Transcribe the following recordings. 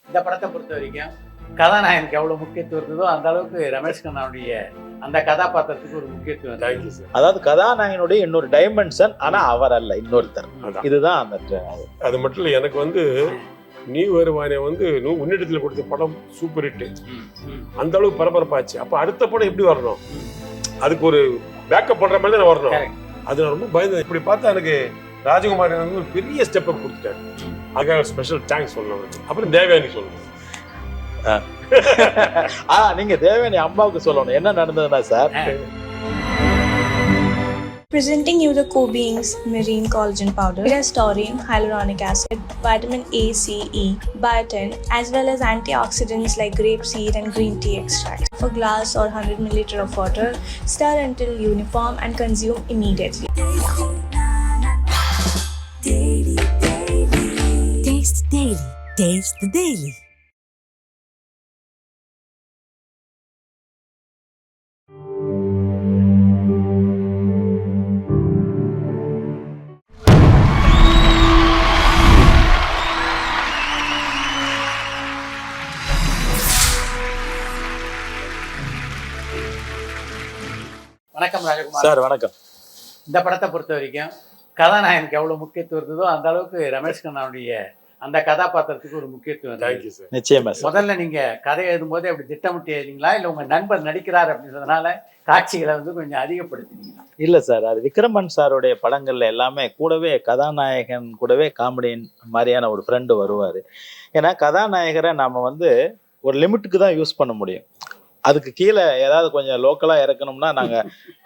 இந்த படத்தை பொறுத்த வரைக்கும் கதாநாயகனுக்கு எவ்வளவு முக்கியத்துவம் இருந்ததோ அந்த அளவுக்கு ரமேஷ் கண்ணாவுடைய அந்த கதாபாத்திரத்துக்கு ஒரு முக்கியத்துவம். Thank you sir. அதாவது கதாநாயகனுடைய இன்னொரு டைமென்ஷன், ஆனா அவர் அல்ல, இன்னொருத்தர். இதுதான் அந்த அது மட்டும் இல்லை, எனக்கு வந்து நீ வருவானே வந்து உன்னிடத்துல கொடுத்த படம் சூப்பர் ஹிட், அந்த அளவுக்கு பரபரப்பாச்சு. அப்ப அடுத்த படம் எப்படி வரணும், அதுக்கு ஒரு பேக்கப் பண்ற மாதிரி தான் வரணும். அது நான் ரொம்ப பயந்தேன். இப்படி பார்த்தா எனக்கு ராஜகுமார் வந்து ஒரு பெரிய ஸ்டெப் அப் கொடுத்துட்டாரு. அதுக்காக ஸ்பெஷல் தேங்க்ஸ் சொல்லணும். அப்புறம் தேவயானி சொல்லணும். நீங்க தேவயானி அம்மாவுக்கு சொல்லணும் என்ன நடந்ததுன்னா sir. Presenting you the Co-Beans Marine Collagen Powder. It has taurine, hyaluronic acid, vitamin A, C, E, biotin, as well as antioxidants like grapeseed and green tea extracts. For glass or 100 ml of water, stir until uniform and consume immediately. Taste Daily. Taste the Daily. வணக்கம் ராஜகுமார் sir. வணக்கம். இந்த படத்தை பொறுத்த வரைக்கும் கதாநாயகனுக்கு எவ்வளவு முக்கியத்துவம் இருந்ததோ அந்த அளவுக்கு ரமேஷ் கண்ணாவுடைய அந்த கதாபாத்திரத்துக்கு ஒரு முக்கியத்துவம். Thank you sir. நிச்சயமா சார். முதல்ல நீங்க கதை எழுதும் போதே அப்படி திட்டமிட்டு எழுதிங்களா இல்ல உங்க நண்பர் நடிக்கிறார் அப்படின்றதுனால காட்சிகளை வந்து கொஞ்சம் அதிகப்படுத்தினீங்களா? இல்ல சார், அது விக்ரமன் சாருடைய படங்கள்ல எல்லாமே கூடவே கதாநாயகன் கூடவே காமெடியன் மாதிரியான ஒரு ஃப்ரெண்டு வருவாரு. ஏன்னா கதாநாயகரை நாம வந்து ஒரு லிமிட்டுக்கு தான் யூஸ் பண்ண முடியும். அதுக்கு கீழே ஏதாவது கொஞ்சம் லோக்கலா இறக்கணும்னா நாங்க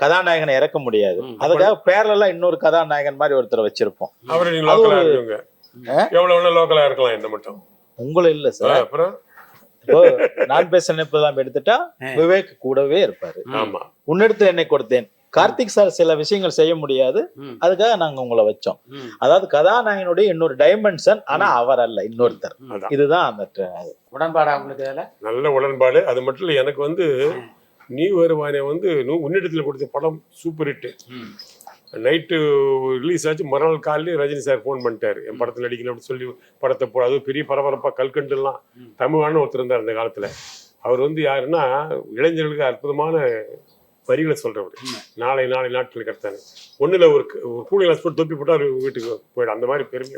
கதாநாயகனை இறக்க முடியாது. அதுக்காக பேரலா இன்னொரு கதாநாயகன் மாதிரி ஒருத்தர் வச்சிருப்போம். அவரு நீங்க லோக்கலா இருக்கீங்க, எவ்வளவு வேணா லோக்கலா இருக்கலாம். என்ன மட்டும் உங்களை இல்ல சார். அப்புறம் நான் பேச நினைப்பதெல்லாம் எடுத்துட்டா விவேக் கூடவே இருப்பாரு. ஆமா, உன்னிடத்து என்னை கொடுத்தேன். கார்த்திக் சார் சில விஷயங்கள் செய்ய முடியாது, அதுக்காக நாங்க உங்களை வச்சோம். அதாவது கதாநாயகனுடைய இன்னொரு டைமென்ஷன், ஆனா அவர் அல்ல, இன்னொருத்தர். இதுதான் அந்த உடன்பாடா உங்களுக்கு? நல்ல உடன்பாடு. அது மட்டும் இல்லை, எனக்கு வந்து நீ வருவானே வந்து உன்னிடத்துல கொடுத்த படம் சூப்பர் ஹிட். நைட்டு ரிலீஸ் ஆச்சு, மறுநாள் காலையில ரஜினி சார் ஃபோன் பண்ணிட்டாரு, என் படத்தில் நடிக்கணும் அப்படின்னு சொல்லி படத்தை போ. அதுவும் பெரிய பரபரப்பாக கல்கண்டுலாம் தமிழ்வான்னு ஒருத்தர் இருந்தார் அந்த காலத்தில். அவர் வந்து யாருன்னா இளைஞர்களுக்கு அற்புதமான வரிகளை சொல்றவர். நாளை நாட்கள் கரெக்டான ஒன்றுல ஒரு கூலி கிளாஸ் போட்டு தொப்பி போட்டு அவர் வீட்டுக்கு போயிடும். அந்த மாதிரி பெருமை.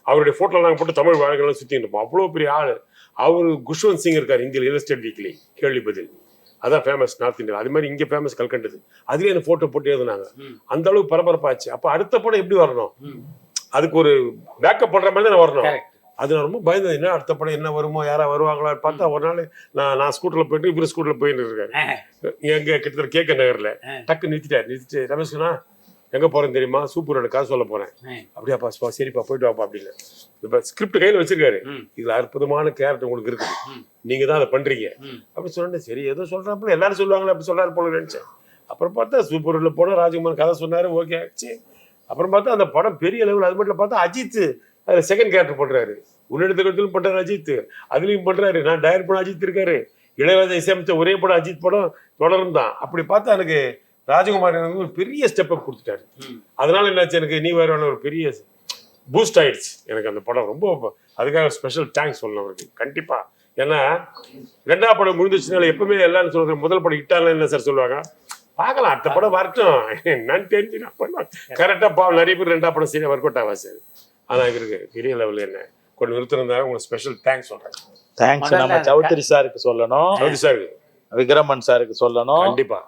அவருடைய ஃபோட்டோலாம் நாங்கள் போட்டு தமிழ் வாழ்க்கைலாம் சுற்றிட்டு இருப்போம். அவ்வளோ பெரிய ஆள் அவர். குஷ்வந்த் சிங் இருக்கார் இந்தியில், ரியல் எஸ்டேட் வீக்லி, கேள்வி பதில், அதான் ஃபேமஸ் நார்த் இந்தியா. அது மாதிரி இங்கே ஃபேமஸ் கல்கண்டது. அதுலேயே எனக்கு ஃபோட்டோ போட்டு எழுதுனாங்க. அந்த அளவுக்கு பரபரப்பாச்சு. அப்போ அடுத்த படம் எப்படி வரணும், அதுக்கு ஒரு பேக்கப் பண்ற மாதிரி தான் வரணும். அது நான் ரொம்ப பயந்தது. என்ன அடுத்த படம் என்ன வருமோ, யாரா வருவாங்களா பார்த்தா ஒரு நாள் நான் ஸ்கூட்டர்ல போயிட்டு இவரு ஸ்கூட்டர்ல போயிட்டு இருக்காரு. எங்க கிட்டத்தட்ட கேக்க நகர்ல டக்கு நிறுத்திட்டு ரமேஷ்னா எங்க போறேன்னு தெரியுமா, சூப்பரோட காசு சொல்ல போறேன். அப்படியாப்பா, சரிப்பா போயிட்டு வாப்பா அப்படின்னு. இப்ப ஸ்கிரிப்ட் கையில வச்சிருக்காரு. இதுல அற்புதமான கேரக்டர் உங்களுக்கு இருக்குது, நீங்க தான் அதை பண்றீங்க அப்படின்னு சொன்னேன். சரி ஏதோ சொல்றாப்புல, எல்லாரும் சொல்லுவாங்களே அப்படி சொல்றாரு போல நினைச்சேன். அப்புறம் பார்த்தா சூப்பரோட போன ராஜகுமார் கதை சொன்னாரு, ஓகே ஆச்சு. அப்புறம் பார்த்தா அந்த படம் பெரிய லெவல். அது மட்டும் பார்த்தா அஜித் அதுல செகண்ட் கேரக்டர் பண்றாரு. உன்னிடத்துக்கு பண்றாரு அஜித், அதுலயும் பண்றாரு. நான் டைரக்ட் பண்ண அஜித் இருக்காரு. இளையராஜா இசையமைச்ச ஒரே படம் அஜித் படம் தொடரும் தான். அப்படி பார்த்தா எனக்கு ராஜகுமார் ஒரு பெரிய ஸ்டெப் அப் கொடுத்துட்டாரு. அதனால என்னாச்சு, எனக்கு நீ வேற ஒரு பெரிய பூஸ்ட் ஆயிடுச்சு எனக்கு அந்த படம். ரொம்ப அதுக்காக ஸ்பெஷல் தேங்க்ஸ் சொல்லணும் அவருக்கு கண்டிப்பா. ஏன்னா ரெண்டாவது படம் முடிஞ்சிச்சுனால எப்பவுமே எல்லாரும் சொல்றது முதல் படம் ஹிட்டால என்ன சார் சொல்லுவாங்க, பார்க்கலாம் அடுத்த படம் வரட்டும் நான் தெரிஞ்சு நான் பண்ணுவேன். கரெக்டா பாவம் நிறைய பேர் ரெண்டாவது படம் சரியா ஒர்க் அவுட் ஆவா சார். ஆனா இருக்கு பெரிய லெவலில் என்ன கொஞ்சம் நிறுத்திருந்தாங்க. உங்களுக்கு ஸ்பெஷல் தேங்க்ஸ் சொல்றேன். தேங்க்ஸ் நம்ம சௌத்ரி சாருக்கு சொல்லணும், சௌத்ரி சாருக்கு, விக்ரமன் சாருக்கு சொல்லணும், கண்டிப்பா.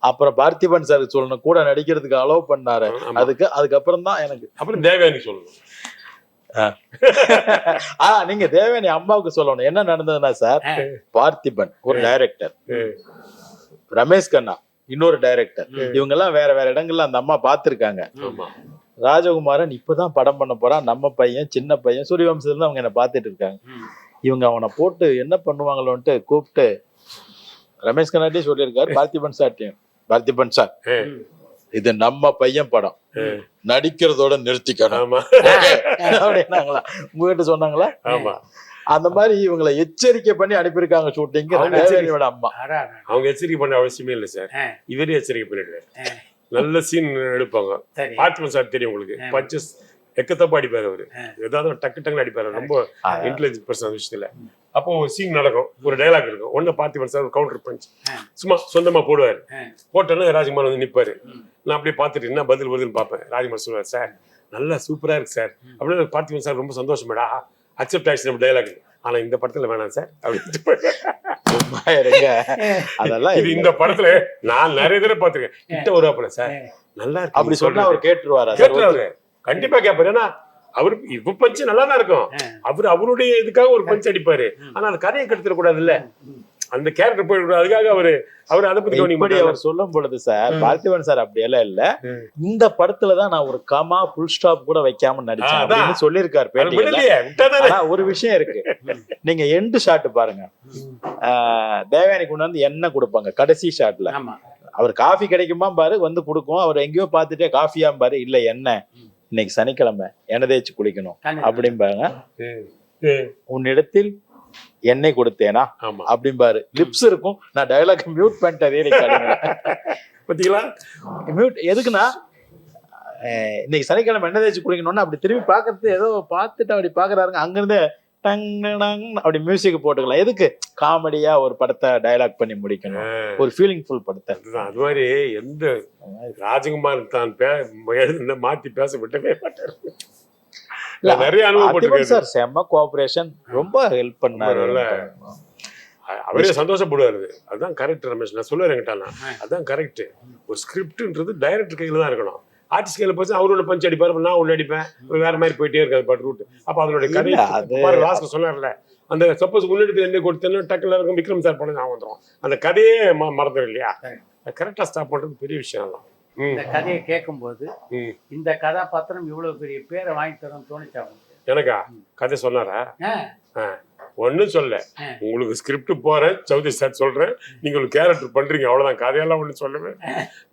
அப்புறம் பார்த்திபன் சாருக்கு சொல்லணும், கூட நடிக்கிறதுக்கு அலோவ் பண்ணாரு. அதுக்கப்புறம் தான் எனக்கு. அப்புறம் தேவயானி சொல்லணும். நீங்க தேவயானி அம்மாவுக்கு சொல்லணும் என்ன நடந்ததுன்னா சார், பார்த்திபன் ஒரு டைரக்டர், ரமேஷ் கண்ணா இன்னொரு டைரக்டர், இவங்க எல்லாம் வேற வேற இடங்கள்ல அந்த அம்மா பாத்துருக்காங்க. ராஜகுமாரன் இப்பதான் படம் பண்ண போறான், நம்ம பையன் சின்ன பையன் சூரியவம்சத்துல இருந்து அவங்க என்ன பாத்துட்டு இருக்காங்க. இவங்க அவனை போட்டு என்ன பண்ணுவாங்களோன்ட்டு கூப்பிட்டு ரமேஷ் கண்ணாட்டியும் சொல்லியிருக்காரு, பார்த்திபன் சார்ட்டையும், பார்த்திபன் சார் இது நம்ம பையன் படம், நடிக்கிறதோட நிறுத்திக்கணும் அப்படின்னாங்களா, உங்ககிட்ட சொன்னாங்களா? அந்த மாதிரி இவங்களை எச்சரிக்கை பண்ணி அனுப்பியிருக்காங்க ஷூட்டிங்கு. அம்மா அவங்க எச்சரிக்கை பண்ண அவசியமே இல்லை சார், இவரே எச்சரிக்கை பண்ணிடுறாரு. நல்ல சீன் எடுப்பாங்க. பார்த்திபன் சார் தெரியும் உங்களுக்கு, பஞ்சஸ் எக்கத்தப்பா அடிப்பாரு அவரு. ஏதாவது டக்கு டக்குன்னு அடிப்பாரு. ரொம்ப இன்டெலிஜென்ட் பர்சன் விஷயத்துல அப்போ ஒரு சீன் நடக்கும், ஒரு டைலாக் இருக்கும். ஒன்னு பார்த்திபன் சார் ஒரு கவுண்டர் பஞ்ச் சும்மா சொந்தமா போடுவாரு. போட்டோன்னா ராஜ்குமார் வந்து நிப்பாரு. நான் அப்படியே பார்த்துட்டு என்ன பதில் வருதுன்னு பார்ப்பேன். ராஜ்குமார் சொல்லுவார், சார் நல்லா சூப்பரா இருக்கு சார் அப்படின்னு. பார்த்திபன் சார் ரொம்ப சந்தோஷமேடா, அக்செப்ட் ஆயிடுச்சு நம்ம டைலாக், ஆனா இந்த படத்துல வேணாம் சார் அப்படின்னு. அதெல்லாம் இது இந்த படத்துல நான் நிறைய தடவை பார்த்திருக்கேன். கிட்ட வருவாப்புல, சார் நல்லா இருக்கு அப்படி சொன்னா அவர் கேட்டுருவாரு. கேட்டுருவாரு, கண்டிப்பா கேட்பாரு. ஏன்னா அவரு இப்ப பஞ்சு நல்லா தான் இருக்கும், அவருடைய இதுக்காக ஒரு பஞ்சு அடிப்பாரு. ஆனா அந்த கதையை கெடுத்துட கூடாது இல்ல, அந்த கேரக்டர் போயிடக்கூடாது. அதுக்காக அவரு அதை பத்தி இப்படி அவர் சொல்லும் பொழுது சார், பார்த்திபன் சார் அப்படி எல்லாம் இல்ல, இந்த படத்துலதான் நான் ஒரு கமா ஃபுல் ஸ்டாப் கூட வைக்காம நடிச்சேன் அப்படின்னு சொல்லியிருக்காரு பேட்டியில. ஆனா ஒரு விஷயம் இருக்கு, நீங்க எண்டு ஷாட் பாருங்க, தேவயானி கொண்டு வந்து எண்ணெய் கொடுப்பாங்க கடைசி ஷாட்ல. அவர் காஃபி கிடைக்குமா பாரு வந்து கொடுக்கும், அவர் எங்கேயோ பார்த்துட்டே காஃபியா பாரு, இல்ல எண்ணெய் இன்னைக்கு சனிக்கிழமை எண்ணெய் தேய்ச்சி குளிக்கணும் அப்படிம்பாங்க. உன்னிடத்தில் எண்ணெய் கொடுத்தேனா அப்படிம்பாரு. லிப்ஸ் இருக்கும், நான் டயலாக் மியூட் பண்ணிட்டேன். பாத்தீங்களா மியூட் எதுக்குன்னா, இன்னைக்கு சனிக்கிழமை எண்ணெய் தேய்ச்சி குளிக்கணும்னு அப்படி திரும்பி பாக்குறது, ஏதோ பார்த்துட்டு அப்படி பாக்குறாருங்க. அங்கிருந்து டங் டங் அப்படி மியூசிக் போட்டுக்கலாம். எதுக்கு? காமெடியா ஒரு படத்தை டயலாக் பண்ணி முடிக்கணும், ஒரு ஃபீலிங் ஃபுல் படத்தை. அது மாதிரி எந்த ராஜகுமார் தான் மாத்தி பேச விட்டவே மாட்டாரு. நிறைய அனுபவப்பட்டு சார் செம்ம கோஆபரேஷன், ரொம்ப ஹெல்ப் பண்ணாரு. அவரே சந்தோஷப்படுவாரு. அதுதான் கரெக்ட் ரமேஷ், நான் சொல்லுவேன் என்கிட்ட, அதுதான் கரெக்ட். ஒரு ஸ்கிரிப்ட்ன்றது டைரக்டர் கையில தான் இருக்கணும். ஆர்டிஸ்ட் கையில போச்சு அவரோட பஞ்ச் அடிப்பாரு, நான் ஒண்ணு அடிப்பேன், வேற மாதிரி போயிட்டே இருக்காது பட் ரூட். அப்ப அதனுடைய கதை லாஸ்ட் சொன்னார்ல, அந்த சப்போஸ் முன்னெடுத்து என்ன கொடுத்தேன்னு டக்குல இருக்கும் விக்ரம் சார் படம் ஞாபகம் வந்துடும். அந்த கதையே மறந்துடும் இல்லையா? கரெக்டா ஸ்டாப் பண்றது பெரிய விஷயம் தான். இந்த கதையை கேட்கும்போது இந்த கதாபாத்திரம் இவ்வளவு பெரிய பேரை வாங்கி தரும் தோணிச்சா எனக்கா? கதை சொன்னாரா? ஒன்னும் சொல்ல, உங்களுக்கு ஸ்கிரிப்ட் போறேன், சௌத்ரி சார் சொல்றேன், நீங்க ஒரு கேரக்டர் பண்றீங்க, அவ்வளவுதான். கதையெல்லாம் ஒண்ணு சொல்லுவேன்,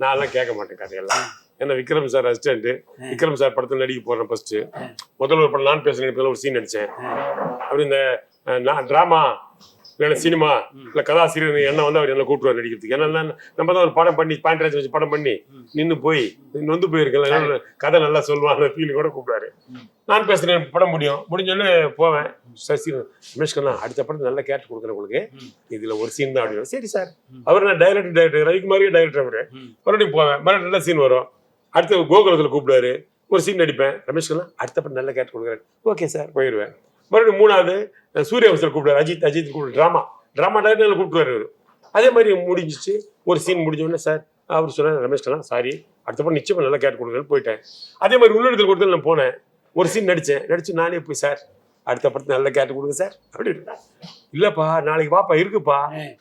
நான் எல்லாம் கேட்க மாட்டேன் கதையெல்லாம். ஏன்னா Vikram sir assistant, Vikram sir படத்துல நடிக்க போறேன். ஃபர்ஸ்ட் முதல்ல ஒரு படம் நான் பேச நடிப்பதில் ஒரு சீன் நடிச்சேன். அப்படி இந்த டிராமா இல்ல சினிமா இல்ல கதாசிரியர் என்ன வந்து அவர் என்ன கூப்பிடுவார் நடிக்கிறதுக்கு. ஏன்னா நம்ம தான் ஒரு படம் பண்ணி பாயிண்ட் வச்சு படம் பண்ணி நின்று போய் நொந்து போயிருக்கல, கதை நல்லா சொல்லுவான், அந்த ஃபீலிங் கூட கூப்பிடுவாரு. நான் பேசுறேன், படம் முடிஞ்சோடனே போவேன். சசி ரமேஷ் கண்ணா அடுத்த படத்தை நல்லா கேட்டு கொடுக்குறேன் உங்களுக்கு, இதுல ஒரு சீன் தான் அப்படின்னு. சரி சார். அவர் நான் டைரக்டர் ரவிக்குமாரியே டைரக்டர் அவரு. மறுபடியும் போவேன், மறுபடியும் நல்ல சீன் வரும். அடுத்த கோகுலத்தில் கூப்பிடுவாரு, ஒரு சீன் நடிப்பேன். ரமேஷ் கண்ணா அடுத்த படம் நல்லா கேட்டு கொடுக்குறேன். ஓகே சார் போயிடுவேன். மறுபடியும் மூணாவது சூரியவசல் கூப்பிடுவார், அஜித் கூப்பிடு ட்ராமா டைரக்டர் கூப்பிடுவாரு. அதே மாதிரி முடிஞ்சிச்சு. ஒரு சீன் முடிஞ்சோடனே சார் அவர் சொன்னார், ரமேஷ் கண்ணா சாரி அடுத்த படம் நிச்சயமா நல்லா கேட்டு கொடுக்குறேன்னு போயிட்டேன். அதே மாதிரி உள்ளிடத்தில் கொடுத்து நான் போனேன், ஒரு சீன் நடிச்சு நானே போய் சார் அடுத்த படத்தை நல்லா கேட்டு கொடுங்க சார் அப்படின்னு. இல்லப்பா நாளைக்கு வாப்பா இருக்குப்பா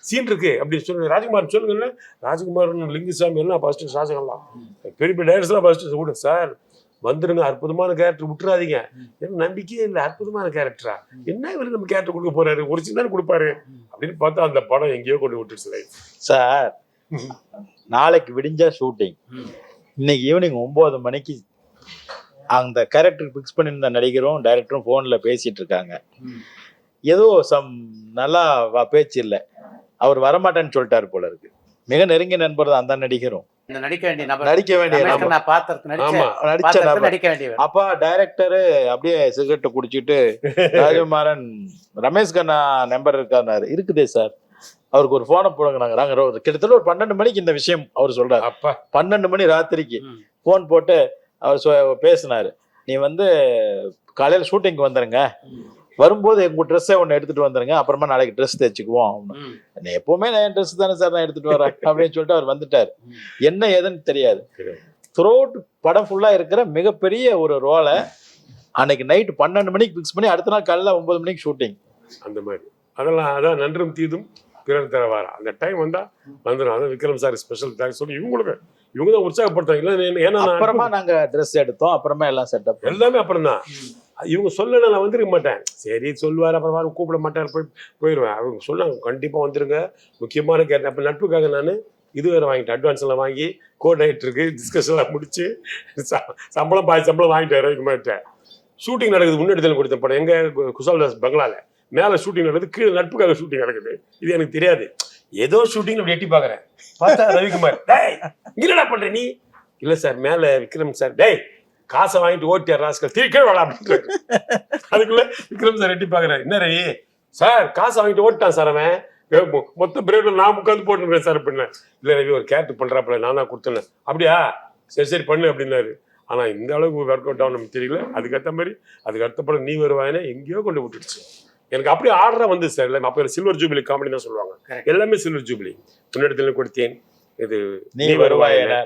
சீன் இருக்கு அப்படின்னு சொல்லுங்க. ராஜ்குமார் சொல்லுங்கல்ல, ராஜ்குமார் லிங்குசாமி எல்லாம் ஃபர்ஸ்ட் ஷாஜகான்லாம் பெரிய பெரிய டைரக்டர்ஸ்லாம் ஃபர்ஸ்ட் கூட சார் வந்துருங்க, அற்புதமான கேரக்டர் விட்டுறாதீங்க, எனக்கு நம்பிக்கையே இல்லை, அற்புதமான கேரக்டரா என்ன இவரு நம்ம கேரக்டர் கொடுக்க போறாரு, ஒரு சீன் தானே கொடுப்பாரு அப்படின்னு பார்த்தா அந்த படம் எங்கேயோ கொண்டு விட்டுருச்சு சார். நாளைக்கு விடிஞ்சா ஷூட்டிங், இன்னைக்கு ஈவினிங் 9 மணிக்கு அந்த கேரக்டர் பிக்ஸ் பண்ணியிருந்த நடிகரும் டைரக்டரும் போன்ல பேசிட்டு இருக்காங்க. ஏதோ நல்லா பேச்சு இல்லை, அவர் வரமாட்டேன்னு சொல்லிட்டாரு போல இருக்கு. மிக நெருங்கிய நண்பர் தான் அந்த நடிகரும், நடிக்க வேண்டிய அப்பா டைரக்டரு அப்படியே சிகரெட்டை குடிச்சிட்டு ராஜகுமாரன் ரமேஷ் கண்ணா நம்பர் இருக்காரு. இருக்குதே சார், அவருக்கு ஒரு போனை போடுங்க. நாங்க கிட்டத்தட்ட ஒரு 12 மணிக்கு இந்த விஷயம் அவர் சொல்றாரு. 12 மணி ராத்திரிக்கு போன் போட்டு அவர் பேசினாரு, நீ காலையில ஷூட்டிங்க்கு வந்துருங்க, வரும்போது எங்க ட்ரெஸ்ஸை ஒன்று எடுத்துட்டு வந்துருங்க, அப்புறமா நாளைக்கு ட்ரெஸ் தைச்சுக்குவோம். எப்பவுமே நான் ட்ரெஸ் தானே சார் நான் எடுத்துட்டு வரேன் அப்படின்னு சொல்லிட்டு அவர் வந்துட்டார். என்ன ஏதுன்னு தெரியாது. த்ரோட் படம் ஃபுல்லா இருக்கிற மிகப்பெரிய ஒரு ரோலை அன்னைக்கு நைட் 12 மணிக்கு பிக்ஸ் பண்ணி அடுத்த நாள் காலையில 9 மணிக்கு ஷூட்டிங். அந்த மாதிரி அதெல்லாம் அதான் நன்றும் தீதும் பிறர் தர வாரா. அந்த டைம் வந்தா வந்துடும். அதான் விக்ரம் சார் ஸ்பெஷல் தேங்க்ஸ் சொல்லி இவங்க தான் உற்சாகப்படுத்தாங்க. ஏன்னா அப்புறமா நாங்க ட்ரெஸ் எடுத்தோம், அப்புறமா எல்லாம் செட்டப் எல்லாமே அப்புறம் தான். இவங்க சொல்ல நான் வந்துருக்க மாட்டேன், சரி சொல்லுவார் அப்புறம் கூப்பிட மாட்டார் போயிடுவேன். அவங்க சொன்னாங்க கண்டிப்பாக வந்துருங்க, முக்கியமான கேட்டேன். அப்போ நட்புக்காக நான் இது வேறு வாங்கிட்டேன், அட்வான்ஸ் எல்லாம் வாங்கி கோட் ஆகிட்டு இருக்கு, டிஸ்கஷன்லாம் முடிச்சு சம்பளம் வாங்கிட்டேன் ரவிக்குமார்ட்டேன். ஷூட்டிங் நடக்குது, முன்னெடுத்தல் கொடுத்த படம் எங்கள் குசால்தாஸ் பங்களாவில் மேலே ஷூட்டிங் நடக்குது, கீழே நட்புக்காக ஷூட்டிங் நடக்குது. இது எனக்கு தெரியாது, ஏதோ ஷூட்டிங் அப்படி எட்டி பார்க்குறேன். பார்த்தா ரவிக்குமார், டேய் என்னடா பண்ணுற நீ? இல்லை சார் மேலே விக்ரம் சார், டேய் காசை வாங்கிட்டு ஓட்டியார் ராஸ்கல் கீழே வாடா அப்படின்ட்டு. அதுக்குள்ள விக்ரம் சார் எட்டி பார்க்குறாரு, என்ன ரவி சார் காசு வாங்கிட்டு ஓட்டான் சார் அவன். மொத்த பிரேட்ல நான் உட்காந்து போட்டுருக்கேன் சார் அப்படின்னா. இல்லை ரவி ஒரு கேரக்டர் பண்றாப்புல நான் தான் கொடுத்தேன். அப்படியா சரி சரி பண்ணு அப்படின்னாரு. ஆனா இந்த அளவுக்கு ஒர்க் அவுட் ஆகும் நமக்கு தெரியல. அதுக்கேற்ற மாதிரி அதுக்கு அடுத்த படம் நீ வருவாயினே எங்கேயோ கொண்டு விட்டுடுச்சு. எனக்கு அப்படியே ஆர்டரா வந்து சார். இல்லை அப்போ சில்வர் ஜூபிலி காமெடி தான் சொல்லுவாங்க. எல்லாமே சில்வர் ஜூபிலி. முன்னெடுத்துல கொடுத்தேன், இது நீ வருவாயின,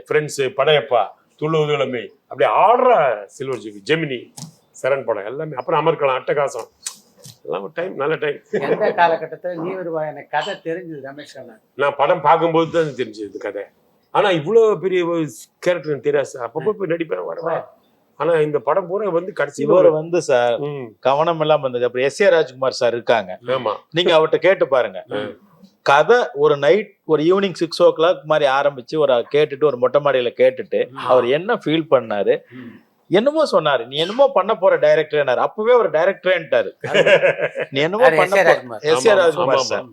ஃப்ரெண்ட்ஸ், படையப்பா, துள்ளுவதுலமே, அப்படியே ஆர்டரா சில்வர் ஜூபிலி, ஜெமினி, சரண் படம் எல்லாமே. அப்புறம் அமர்க்கலாம், அட்டகாசம் எல்லாம் ஒரு டைம், நல்ல டைம். எந்த காலகட்டத்தில் நீ வருவாய் எனக்கு கதை தெரிஞ்சது ரமேஷ் கண்ணா? நான் படம் பார்க்கும்போது தான் தெரிஞ்சது கதை. ஆனா இவ்வளவு பெரிய கேரக்டர் தெரியாது சார். அப்பப்போ போய் நடிப்பேன் வருவேன். ஆனா இந்த படம் பூரா வந்து கடைசி இவர் வந்து சார் கவனம் எல்லாம் வந்தது. அப்புறம் எஸ் ஏ ராஜ்குமார் சார் இருக்காங்க. ஆமா, நீங்க அவர்கிட்ட கேட்டு பாருங்க. கதை ஒரு நைட் ஒரு ஈவினிங் 6 o'clock மாதிரி ஆரம்பிச்சு ஒரு கேட்டுட்டு ஒரு மொட்டை மாடியில கேட்டுட்டு அவர் என்ன ஃபீல் பண்ணாரு, என்னமோ சொன்னாரு. நீ என்னமோ பண்ண போற டைரக்டர். அப்பவே ஒரு டைரக்டர்ன்ட்டாரு. நீ என்னமோ பண்ண எஸ் ஏ ராஜ்குமார் சார்.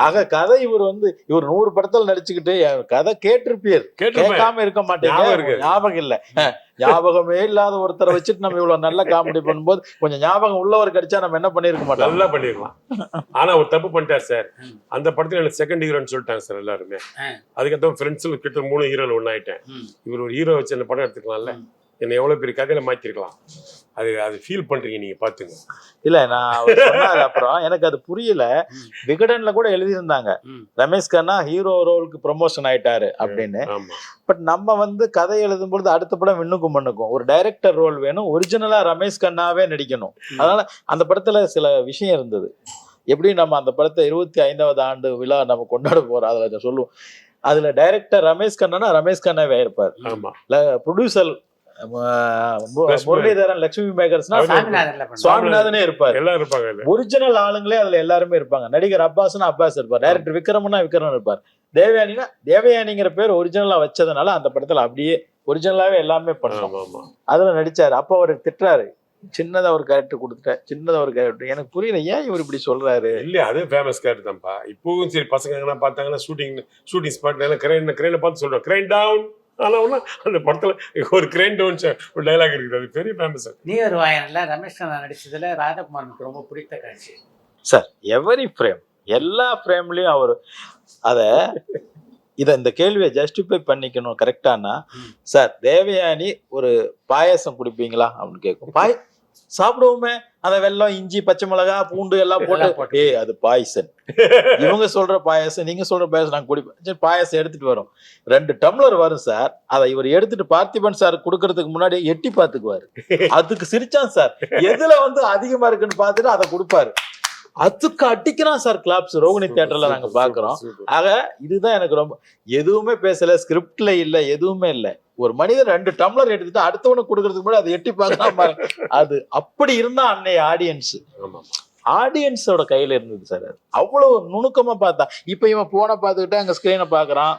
ஆக கதை இவர் 100 படத்துல நடிச்சுக்கிட்டு கதை கேட்டிருப்பீர், கேட்காம இருக்க மாட்டேங்க. ஞாபகம் இல்ல, ஞாபகமே இல்லாத ஒருத்தரை வச்சுட்டு நம்ம இவ்வளவு நல்ல காமெடி பண்ணும்போது கொஞ்சம் ஞாபகம் உள்ளவர் கிடைச்சா நம்ம என்ன பண்ணிருக்க மாட்டோம், நல்லா பண்ணிருக்கலாம். ஆனா ஒரு தப்பு பண்ணிட்டார் சார். அந்த படத்துல எனக்கு செகண்ட் ஹீரோன்னு சொல்லிட்டாங்க சார் எல்லாருமே. அதுக்கப்புறம் ஃப்ரெண்ட்ஸ்ல கிட்ட 3 ஹீரோல ஒன்னாயிட்டேன். இவர் ஒரு ஹீரோ வச்சு அந்த படம் எடுத்துக்கலாம்ல, என்ன எவ்வளவு பெரிய கதையில மாத்திருக்கலாம். அது ஃபீல் பண்றீங்க நீங்க பாத்துங்க. இல்ல நான் சொன்னாரு. அப்புறம் எனக்கு அது புரியல. விகடன்ல கூட எழுதியிருந்தாங்க ரமேஷ் கண்ணா ஹீரோ ரோலுக்கு ப்ரொமோஷன் ஆயிட்டாரு அப்படின்னு. பட் நம்ம கதை எழுதும் பொழுது அடுத்த படம் இன்னுக்கும் பண்ணுக்கும் ஒரு டைரக்டர் ரோல் வேணும், ஒரிஜினலா ரமேஷ் கண்ணாவே நடிக்கணும். அதனால அந்த படத்துல சில விஷயம் இருந்தது. எப்படி நம்ம அந்த படத்தை 25வது ஆண்டு விழா நம்ம கொண்டாட போறோம், அதுல சொல்லுவோம். அதுல டைரக்டர் ரமேஷ் கண்ணா ரமேஷ் கண்ணாவே இருப்பார். ப்ரொடியூசர் முரளிதரன், லட்சுமி மேகர்ஸ்னா சுவாமிநாதனே இருப்பாரு. எல்லாம் இருப்பாங்க. ஒரிஜினல் ஆளுங்களே அதுல எல்லாருமே இருப்பாங்க. நடிகர் அப்பாஸ்னா அப்பாஸ் இருப்பார், டைரக்டர் விக்ரம்னா விக்ரம் இருப்பார், தேவயானினா தேவயானிங்கிற பேர் ஒரிஜினலா வச்சதுனால அந்த படத்துல அப்படியே ஒரிஜினலாவே எல்லாமே பண்ணோம். அதுல நடிச்சாரு. அப்ப அவர் திட்டுறாரு, சின்னதா ஒரு கேரக்டர் கொடுத்துட்டேன், சின்னதா ஒரு கேரக்டர். எனக்கு புரியல ஏன் இவர் இப்படி சொல்றாரு. இல்ல அது ஃபேமஸ் கேரக்டர் தான்ப்பா. இப்பவும் சரி பசங்க பார்த்தாங்கன்னா ஷூட்டிங் ஸ்பாட்ல கிரைன்ல பார்த்து சொல்றோம் கிரைன் டவுன். ஆனா அந்த படத்துல ஒரு கிரைன் டவுன் ஒரு டைலாக் இருக்குது, அது பெரிய ஃபேமஸ். நீ வருவாயன்ல ரமேஷ் கண்ணா நடிச்சதுல ராஜகுமாருக்கு ரொம்ப பிடித்த காட்சி சார். எவரி ஃப்ரேம், எல்லா ஃப்ரேம்லயும் அவர் இந்த கேள்வியை ஜஸ்டிஃபை பண்ணிக்கணும் கரெக்டானா. சார் தேவயானி ஒரு பாயசம் குடிப்பீங்களா அப்படின்னு கேட்கும். சாப்பிடுவோமே, அந்த வெல்லம், இஞ்சி, பச்சை மிளகா, பூண்டு எல்லாம் போட்டு அது பாயசம். இவங்க சொல்ற பாயசம், நீங்க சொல்ற பாயசம் நாங்க குடிப்போம். பாயசம் எடுத்துட்டு வரோம், 2 டம்ளர் வரும் சார். அதை இவர் எடுத்துட்டு பார்த்திபன் சார் குடுக்கறதுக்கு முன்னாடி எட்டி பாத்துக்குவாரு. அதுக்கு சிரிச்சான் சார். எதுல அதிகமா இருக்குன்னு பாத்துட்டு அதை கொடுப்பாரு. அதுக்கு அடிக்கிறான் சார் கிளாப்ஸ். ரோகிணி தியேட்டர்ல நாங்க பாக்குறோம். ஆக இதுதான் எனக்கு ரொம்ப, எதுவுமே பேசல, ஸ்கிரிப்ட்ல இல்ல, எதுவுமே இல்ல. ஒரு மனிதன் 2 டம்ளர் எடுத்துட்டு அடுத்தவனுக்கு கொடுக்கறதுக்கு முன்னாடி அதை எட்டி பார்க்கலாம். அது அப்படி இருந்தா அன்னைய ஆடியன்ஸோட கையில இருந்தது சார். அது அவ்வளவு நுணுக்கமா பார்த்தா. இப்ப இவன் போனை பார்த்துக்கிட்டு அங்க ஸ்கிரீனை பாக்குறான்.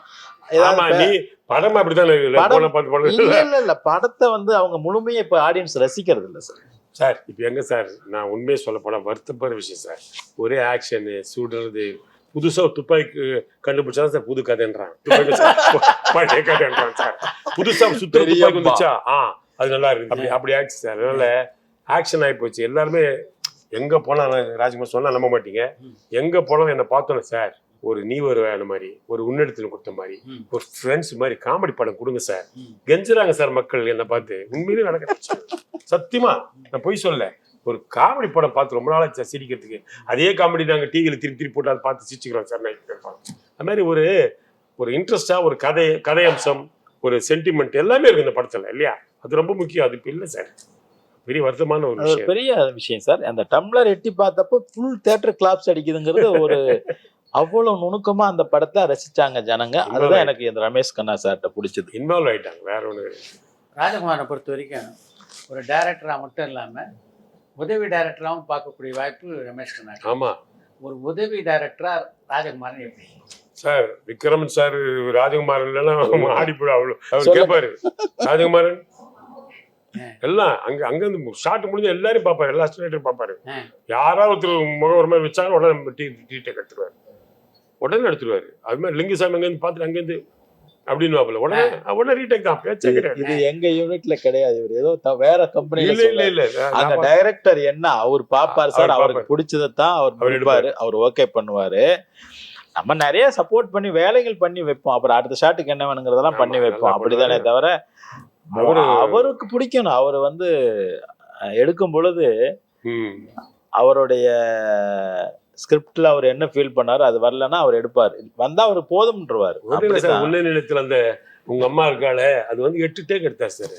இல்ல படத்தை அவங்க முழுமையா இப்ப ஆடியன்ஸ் ரசிக்கிறது இல்ல சார். சார் இப்போ எங்க சார் நான் உண்மையை சொல்ல போனா வருத்தப்படுற விஷயம் சார். ஒரே ஆக்ஷனு சுடுறது, புதுசா துப்பாக்கி கண்டுபிடிச்சா சார் புது கதைன்றான், பழைய கதைன்றான் சார். புதுசா சுத்த துப்பாக்கி வந்துச்சா அது நல்லா இருக்கு, அப்படி ஆச்சு சார். அதனால ஆக்ஷன் ஆகி போச்சு. எல்லாருமே எங்க போனா, ராஜ்குமார் சொன்னா நம்ப மாட்டீங்க, எங்க போனாலும் என்ன பார்த்தோன்னே சார் ஒரு நீ வருவேன் மாதிரி, ஒரு உன்னெடுத்துல கொடுத்த மாதிரி, ஒரு ஃப்ரெண்ட்ஸ் மாதிரி காமெடி படம் கொடுங்க சார் கெஞ்சுறாங்க சார் மக்கள் என்ன பார்த்து. உண்மையிலே நடக்க சத்தியமா நான் பொய் சொல்ல. ஒரு காமெடி படம் பார்த்து ரொம்ப நாளாச்சு சார் சிரிக்கிறதுக்கு. அதே காமெடி நாங்கள் டிவியில் திருப்பி போட்டு அதை பார்த்து சிரிச்சுக்கிறோம் சார். அது மாதிரி ஒரு இன்ட்ரெஸ்டா ஒரு கதை அம்சம், ஒரு சென்டிமெண்ட் எல்லாமே இருக்கு இந்த படத்துல இல்லையா? அது ரொம்ப முக்கியம். அது இப்போ இல்லை சார், பெரிய வருத்தமான ஒரு விஷயம், பெரிய விஷயம் சார். அந்த டம்ளர் எட்டி பார்த்தப்போ ஃபுல் தியேட்டர் கிளாப்ஸ் அடிக்குதுங்கிறது ஒரு அவ்வளவு நுணுக்கமா அந்த படத்தை ரசிச்சாங்க ஜனங்க. அதுதான் எனக்கு இந்த ரமேஷ் கண்ணா சார்ட்ட பிடிச்சது. இன்வால்வ் ஆயிட்டாங்க, வேற ஒண்ணு. ராஜகுமாரை பொறுத்த வரைக்கும் ஒரு டைரக்டரா மட்டும் இல்லாம உதவி டைரக்டராகவும் பார்க்கக்கூடிய வாய்ப்பு ரமேஷ் கண்ணா. ஆமா, ஒரு உதவி டைரக்டரா ராஜகுமாரன் எப்படி சார்? விக்ரமன் சார் ராஜகுமாரன் இல்லைன்னா ஆடிப்போம். அவர் கேட்பாரு ராஜகுமாரன் எல்லாம் அங்க இருந்து ஷார்ட் முடிஞ்ச எல்லாரும் பாப்பாரு, எல்லா ஸ்டூடெண்ட்டும் பாப்பாரு. யாராவது ஒருத்தர் முகம் ஒரு மாதிரி வச்சாலும் உடனே டீ டேக் எடுத்துருவாரு, உடனே எடுத்துருவாரு. அது மாதிரி லிங்குசாமி அங்கேருந்து பார்த்துட்டு அங்கேருந்து அப்படின்னு உடனே ரீடேக் தான், பேச்சே கிடையாது. இது எங்க யூனிட்ல கிடையாது. இவர் ஏதோ வேற கம்பெனில இல்ல அந்த டைரக்டர் என்ன அவர் பாப்பாரு சார், அவர் அவருக்கு பிடிச்சதான் அவர் எடுப்பாரு, அவர் ஓகே பண்ணுவாரு. நம்ம நிறைய சப்போர்ட் பண்ணி வேலைகள் பண்ணி வைப்போம், அப்புறம் அடுத்த ஷாட்டுக்கு என்ன வேணுங்கிறதெல்லாம் பண்ணி வைப்போம், அப்படிதானே தவிர அவருக்கு பிடிக்கணும். அவர் வந்து எடுக்கும் பொழுது அவருடைய ஸ்கிரிப்ட்ல அவர் என்ன ஃபீல் பண்ணாரு, அது வரலன்னா அவர் எடுப்பார், வந்தா அவர் போதும்ன்றவாரு. உன்ன நிலத்துல அந்த உங்க அம்மா இருக்காளே, அது வந்து 8 டேக் எடுத்தாரு சார்.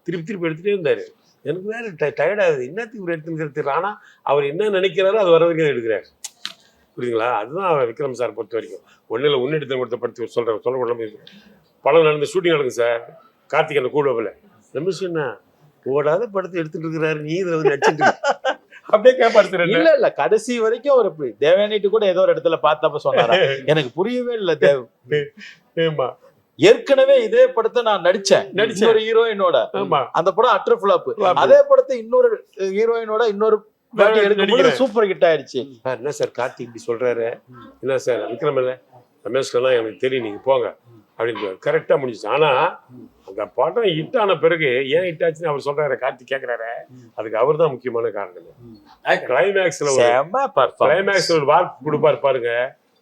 திருப்பி எடுத்துட்டே இருந்தாரு. எனக்கு வேற டயர்ட் ஆகுது, என்னத்துக்கு இவர் எடுத்துக்கிறது. ஆனா அவர் என்ன நினைக்கிறாரோ அது வர வரைக்கும் எடுக்கிறாரு. புரியுதுங்களா? அதுதான் விக்ரம் சார் பொறுத்த வரைக்கும். ஒன்னுல உன்னிடத்தில் கொடுத்த படுத்து சொல்ல படம் நடந்த ஷூட்டிங் நடக்கும் சார். கார்த்திகேயன் கூடவில் ரமேஷ் என்ன ஓடாத படத்தை எடுத்துட்டு இருக்கிறாரு, நீ இதில் வந்து நடிச்சுட்டு அப்படியே கேட்பாரு. இல்ல கடைசி வரைக்கும் அவர் இப்படி தேவயானிட்டு கூட ஏதோ ஒரு இடத்துல பார்த்தப்ப சொன்னாரா, எனக்கு புரியவே இல்லை தேவ், ஏற்கனவே இதே படத்தை நான் நடிச்சேன் ஒரு ஹீரோயினோட, அந்த படம் அட்டர் ஃபிளாப், அதே படத்தை இன்னொரு ஹீரோயினோட இன்னொரு சூப்பர் ஹிட் ஆயிடுச்சு. என்ன சார் கார்த்திக் இப்படி சொல்றாரு, என்ன சார் விக்ரம் இல்ல ரமேஷ்லாம் எனக்கு தெரியும், நீங்க போங்க அப்படின்னு கரெக்டா முடிஞ்சிச்சு. ஆனா அந்த படம் ஹிட் ஆன பிறகு ஏன் ஹிட் ஆச்சுன்னு அவர் சொல்றாரு, கார்த்திக் கேட்கிறாரு, அதுக்கு அவர் தான் முக்கியமான காரணம். கிளைமேக்ஸ்ல ஒரு வார்த்தை கொடுப்பாரு பாருங்க,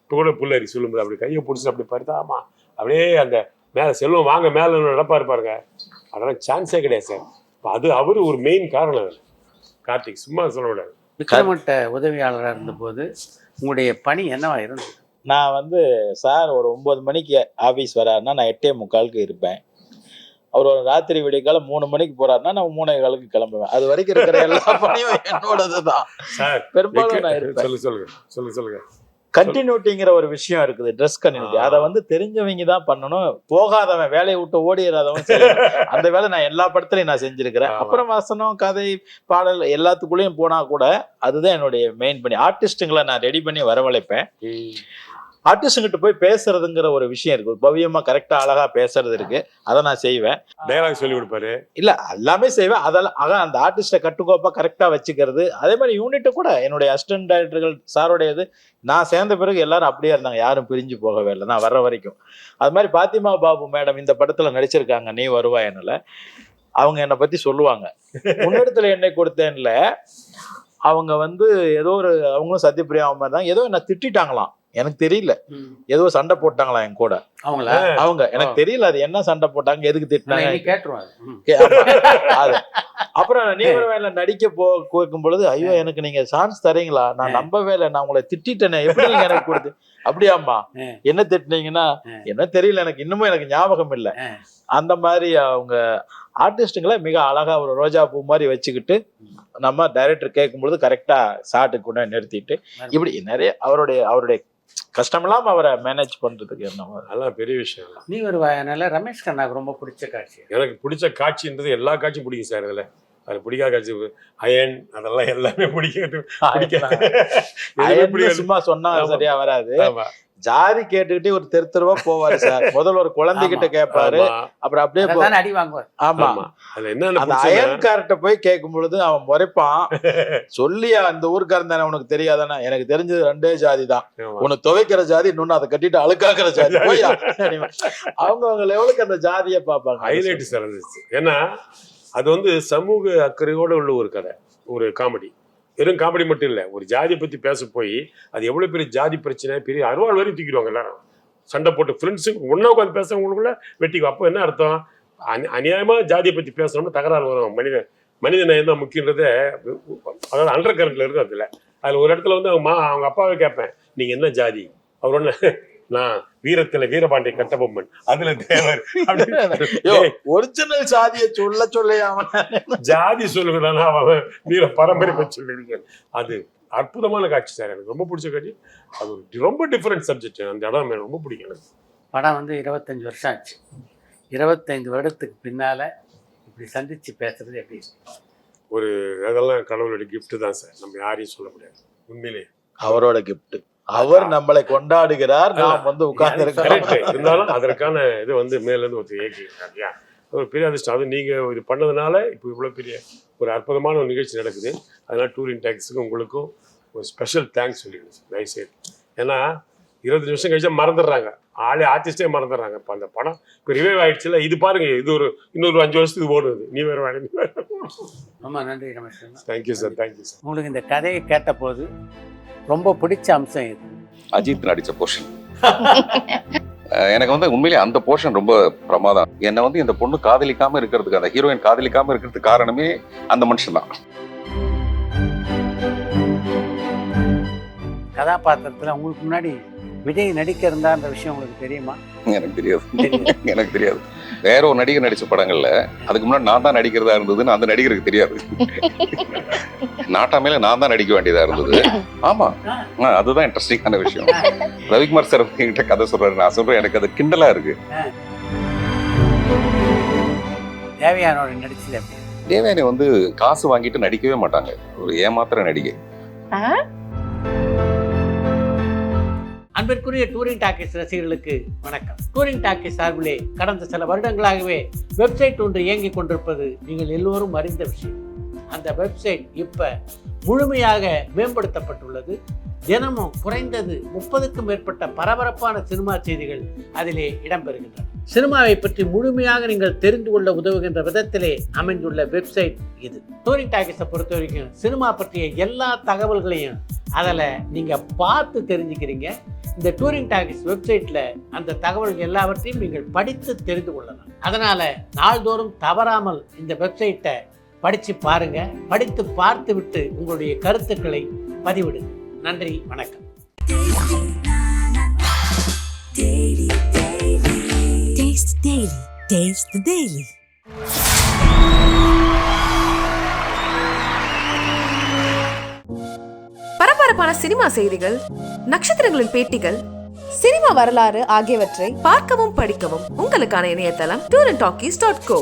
இப்போ கூட புள்ளரி சொல்லும்போது அப்படி கையை பிடிச்சி அப்படி பாருதா, ஆமா அப்படியே அந்த மேல செல்வம் வாங்க மேல நடப்பாரு பாருங்க, அதெல்லாம் சான்ஸே கிடையாது சார். அது அவரு ஒரு மெயின் காரணம். கார்த்திக் சும்மா சொல்ல விடாது. விக்ரமட்ட உதவியாளராக இருந்தபோது உங்களுடைய பணி என்னவா இருந்தது? நான் வந்து சார் ஒரு 9 மணிக்கு ஆஃபீஸ் வராருன்னா நான் 8:45 இருப்பேன். அவர் ஒரு ராத்திரி விடியக்கால 3 மணிக்கு போறாருன்னா நான் 3:15 கிளம்புவேன். அது வரைக்கும் இருக்கிற எல்லா பணியும் என்னோடதுதான். பெரும்பாலும் நான் இருப்பேன். சொல்லுங்க. கண்டினியூட்டிங்கிற ஒரு விஷயம் இருக்குது, ட்ரெஸ் கண்டினியூட்டி. அதை வந்து தெரிஞ்சவங்க தான் பண்ணணும், போகாதவன் வேலையை விட்டு ஓடிடாதவன் அந்த வேலை நான் எல்லா படத்துலையும் நான் செஞ்சிருக்கிறேன். அப்புறம் வசனம் கதை பாடல் எல்லாத்துக்குள்ளேயும் போனா கூட அதுதான் என்னுடைய மெயின் பண்ணி. ஆர்டிஸ்டுங்களை நான் ரெடி பண்ணி வரவழைப்பேன். ஆர்டிஸ்டுங்கிட்ட போய் பேசுறதுங்கிற ஒரு விஷயம் இருக்கு, பவ்யமா கரெக்டா அழகா பேசுறது இருக்கு, அதை நான் செய்வேன். டயலாக் சொல்லி கொடுப்பாரு, இல்ல எல்லாமே செய்வேன். அதெல்லாம் அந்த ஆர்டிஸ்ட கட்டுக்கோப்பா கரெக்டா வச்சுக்கிறது. அதே மாதிரி யூனிட்ட கூட என்னுடைய அசிஸ்டன்ட் டைரக்டர்கள் சாரோடையது நான் சேர்ந்த பிறகு எல்லாரும் அப்படியே இருந்தாங்க, யாரும் பிரிஞ்சு போகவே இல்லை நான் வர்ற வரைக்கும். அது மாதிரி பாத்திமா பாபு மேடம் இந்த படத்துல நடிச்சிருக்காங்க, நீ வருவாய் என்னல, அவங்க என்னை பத்தி சொல்லுவாங்க. முன்னெடுத்துல என்னை கொடுத்தேன்ல, அவங்க வந்து ஏதோ ஒரு அவங்களும் சத்யபிரியா மாதிரி தான் ஏதோ என்ன திட்டாங்களாம், எனக்கு தெரியல, ஏதோ சண்டை போட்டாங்களா என் கூட. அவங்க எனக்கு தெரியல அது என்ன சண்டை போட்டாங்க, எதுக்கு திட்டினாங்க. அப்புறம் நீ ஒரு வேலை நடிக்க போகும் பொழுது, ஐயோ எனக்கு நீங்க சான்ஸ் தரீங்களா, நான் நம்பவே இல்லை, நான் உங்களை திட்டேனே, எப்படி நீங்க எனக்கு கொடுத்து. அப்படியாம்மா என்ன திட்டினீங்கன்னா, என்ன தெரியல எனக்கு, இன்னமும் எனக்கு ஞாபகம் இல்லை. அந்த மாதிரி அவங்க ஆர்டிஸ்டுங்களை மிக அழகா ஒரு ரோஜா பூ மாதிரி வச்சுக்கிட்டு நம்ம டைரக்டர் கேட்கும் பொழுது கரெக்டா ஷாட்டுக்கு கூட நிறுத்திட்டு இப்படி நிறைய அவருடைய கஷ்டமெல்லாம் அவரை மேனேஜ் பண்றதுக்கு என்ன அதெல்லாம் பெரிய விஷயம். நீ வருவாயனால ரமேஷ் கண்ணாக்கு ரொம்ப பிடிச்ச காட்சி. எனக்கு பிடிச்ச காட்சின்றது எல்லா காட்சியும் பிடிக்கும் சார். அது பிடிக்காத காட்சி அயன் அதெல்லாம் எல்லாமே பிடிக்கும். சும்மா சொன்னா சரியா வராது. ஜாதி கேட்டுக்கிட்டே ஒரு தெருவா போவாரு சார். முதல்ல ஒரு குழந்தைகிட்ட கேட்பாரு, அப்புறம் அப்படியே அடி வாங்குவார். ஆமா, அந்த அயன்கார்ட்ட போய் கேட்கும் பொழுது அவன் முறைப்பான், சொல்லியா அந்த ஊருக்காரன் தானே உனக்கு தெரியாதானே, எனக்கு தெரிஞ்சது 2 ஜாதி தான், உனக்கு துவைக்கிற ஜாதி, இன்னொன்னு அதை கட்டிட்டு அழுக்காக்குற ஜாதி. அவங்க லெவலுக்கு அந்த ஜாதியை பார்ப்பாங்க. ஹைலைட் சார் இருந்துச்சு. ஏன்னா அது வந்து சமூக அக்கறையோட உள்ள ஒரு கதை, ஒரு காமெடி. வெறும் காமெடி மட்டும் இல்லை, ஒரு ஜாதியை பற்றி பேச போய் அது எவ்வளோ பெரிய ஜாதி பிரச்சனை, பெரிய அருவாள் வரையும் தூக்கிடுவாங்க எல்லாரும். சண்டை போட்டு ஃப்ரெண்ட்ஸுக்கு ஒன்றா உட்காந்து பேசுறவங்களுக்குள்ள வெட்டிக்கும். அப்போ என்ன அர்த்தம், அநியாயமாக ஜாதியை பற்றி பேசணும்னா தகராறு வரும். மனித நேயம் தான் முக்கியன்றதை, அதாவது அண்டர் கரண்ட்ல இருக்கும். அதில் ஒரு இடத்துல வந்து அவங்க அப்பாவை கேட்பேன், நீங்கள் என்ன ஜாதி, அவர் ஒன்று, நான் வீரத்துல வீரபாண்டிய கட்டபொம்மன், அதுல தேவர். ஒரிஜினல் ஜாதியை சொல்ல ஜாதி சொல்லுங்க, அவன் வீர பரம்பரை சொல்லிருக்கேன். அது அற்புதமான காட்சி சார், எனக்கு ரொம்ப பிடிச்ச காட்சி. அது ரொம்ப டிஃபரெண்ட் சப்ஜெக்ட், அந்த இடம் எனக்கு ரொம்ப பிடிக்கும். எனக்கு படம் வந்து 25 வருஷம் ஆச்சு. 25 வருடத்துக்கு பின்னால இப்படி சந்திச்சு பேசுறது எப்படி? ஒரு அதெல்லாம் கடவுளுடைய கிஃப்ட் தான் சார், நம்ம யாரையும் சொல்ல முடியாது. உண்மையிலே அவரோட கிஃப்ட். அவர் நம்மளை கொண்டாடுகிறார், நாம் வந்து உட்கார்ந்து இருந்தாலும் அதற்கான இது வந்து மேல இருந்து ஒரு ஏற்றிருக்காங்க. ஒரு பெரிய அதிர்ஷ்டம். அது நீங்க இது பண்ணதுனால இப்போ இவ்வளவு பெரிய ஒரு அற்புதமான ஒரு நிகழ்ச்சி நடக்குது. அதனால டூரிங் டாக்ஸுக்கும் உங்களுக்கும் ஒரு ஸ்பெஷல் தேங்க்ஸ் சொல்லிடுங்க சார், தயவுசெய்து. ஏன்னா 25 வருஷம் கழிச்சா மறந்துடுறாங்க, ஆளே ஆர்டிஸ்டே மறந்துடுறாங்க. இப்போ அந்த படம் இப்போ ரிவைவ் ஆயிடுச்சுல, இது பாருங்க, இது இன்னொரு 5 வருஷத்துக்கு ஓடுது. நீ வேறு வாணி. ரொம்ப நன்றி Rameshkanna. Thank you sir, thank you sir. உங்களுக்கு இந்த கதையை கேட்டபோது ரொம்ப பிடிச்ச அம்சம் இது? அஜித் நடிச்ச போர்ஷன். எனக்கு வந்து உண்மையிலேயே அந்த போர்ஷன் ரொம்ப பிரமாதம். என்னை வந்து இந்த பொண்ணு காதலிக்காம இருக்கிறதுக்கு, அந்த ஹீரோயின் காதலிக்காம இருக்கிறதுக்கு காரணமே அந்த மனுஷன் தான். கதாபாத்திரத்தில் உங்களுக்கு முன்னாடி விஜய் நடிக்க இருந்தான்ற விஷயம் உங்களுக்கு தெரியுமா? எனக்கு தெரியாது. வேற ஒரு நடிகர் நடிச்ச படங்கள்ல அதுக்கு முன்னாடி நான் தான் நடிக்கிறதா இருந்ததுன்னு அந்த நடிகருக்கு தெரியாது. நாட்டாமையில நான் தான் நடிக்க வேண்டியதா இருந்தது. ஆமா, அதுதான் இன்ட்ரெஸ்டிங்கான விஷயம். ரவிக்குமார் சார் என்கிட்ட கதை சொல்றாரு, நான் சொல்றேன், எனக்கு அது கிண்டலா இருக்கு. தேவயானோட நடிச்சது எப்படி? தேவயானி வந்து காசு வாங்கிட்டு நடிக்கவே மாட்டாங்க, ஒரு ஏமாத்திர நடிகை. அன்பிற்குரிய டூரிங் டாக்கீஸ் ரசிகர்களுக்கு வணக்கம். டூரிங் டாக்கீஸ் சார்பிலே கடந்த சில வருடங்களாகவே வெப்சைட் ஒன்று இயங்கிக் கொண்டிருப்பது நீங்கள் எல்லோரும் அறிந்த விஷயம். அந்த வெப்சைட் இப்ப முழுமையாக மேம்படுத்தப்பட்டுள்ளது. தினமும் குறைந்தது 30க்கும் மேற்பட்ட பரபரப்பான சினிமா செய்திகள் அதிலே இடம்பெறுகின்றன. சினிமாவை பற்றி முழுமையாக நீங்கள் தெரிந்து கொள்ள உதவுகின்ற விதத்திலே அமைந்துள்ள வெப்சைட் இது. டூரிங் டாக்கீஸை பொறுத்த வரைக்கும் சினிமா பற்றிய எல்லா தகவல்களையும் அதில் நீங்கள் பார்த்து தெரிஞ்சுக்கிறீங்க. இந்த டூரிங் டாக்கீஸ் வெப்சைட்டில் அந்த தகவல்கள் எல்லாவற்றையும் நீங்கள் படித்து தெரிந்து கொள்ளலாம். அதனால் நாள்தோறும் தவறாமல் இந்த வெப்சைட்டை படித்து பாருங்கள். படித்து பார்த்து விட்டு உங்களுடைய கருத்துக்களை பதிவிடுங்க. நன்றி, வணக்கம். Taste the Daily. Taste the Daily. பரபரப்பான சினிமா செய்திகள், நட்சத்திரங்களின் பேட்டிகள், சினிமா வரலாறு ஆகியவற்றை பார்க்கவும் படிக்கவும் உங்களுக்கான இணையதளம் tourantalkies.co.